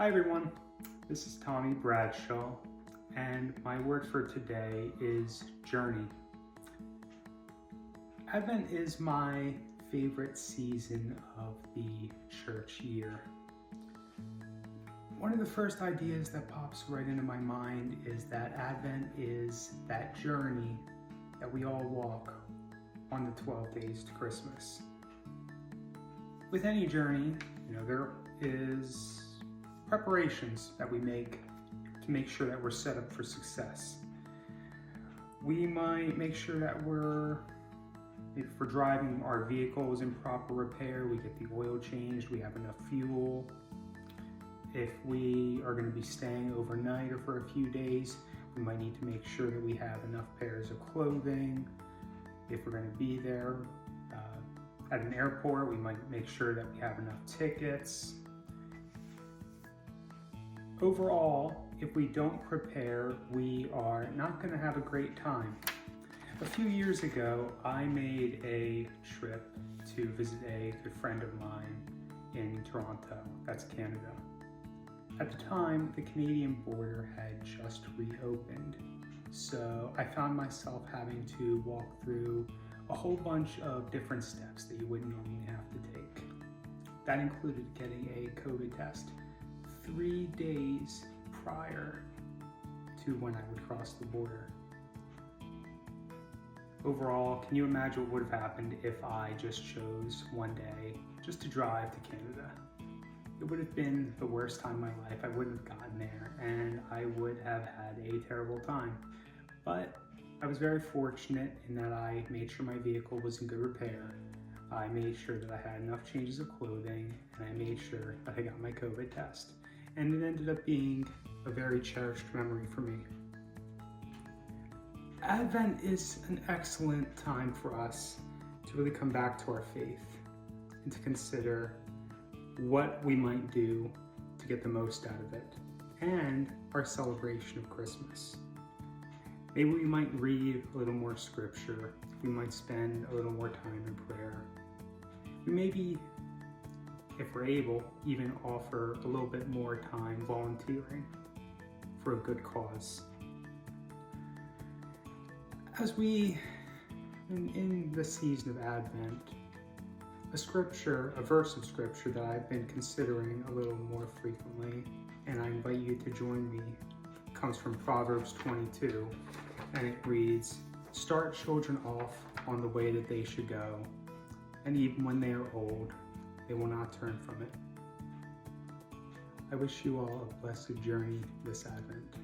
Hi everyone, this is Tommie Bradshaw, and my word for today is journey. Advent is my favorite season of the church year. One of the first ideas that pops right into my mind is that Advent is that journey that we all walk on the 12 days to Christmas. With any journey, there is preparations that we make to make sure that we're set up for success. We might make sure that if we're driving our vehicle is in proper repair, we get the oil changed, we have enough fuel. If we are going to be staying overnight or for a few days, we might need to make sure that we have enough pairs of clothing. If we're going to be there at an airport, we might make sure that we have enough tickets. Overall, if we don't prepare, we are not going to have a great time. A few years ago, I made a trip to visit a good friend of mine in Toronto, that's Canada. At the time, the Canadian border had just reopened, so I found myself having to walk through a whole bunch of different steps that you wouldn't normally have to take. That included getting a COVID test 3 days prior to when I would cross the border. Overall, can you imagine what would have happened if I just chose one day just to drive to Canada? It would have been the worst time of my life. I wouldn't have gotten there and I would have had a terrible time. But I was very fortunate in that I made sure my vehicle was in good repair. I made sure that I had enough changes of clothing, and I made sure that I got my COVID test. And it ended up being a very cherished memory for me. Advent is an excellent time for us to really come back to our faith and to consider what we might do to get the most out of it and our celebration of Christmas. Maybe we might read a little more scripture. We might spend a little more time in prayer. We maybe, if we're able, even offer a little bit more time volunteering for a good cause. As we, in the season of Advent, a verse of scripture that I've been considering a little more frequently, and I invite you to join me, comes from Proverbs 22, and it reads, "Start children off on the way that they should go, and even when they are old, they will not turn from it." I wish you all a blessed journey this Advent.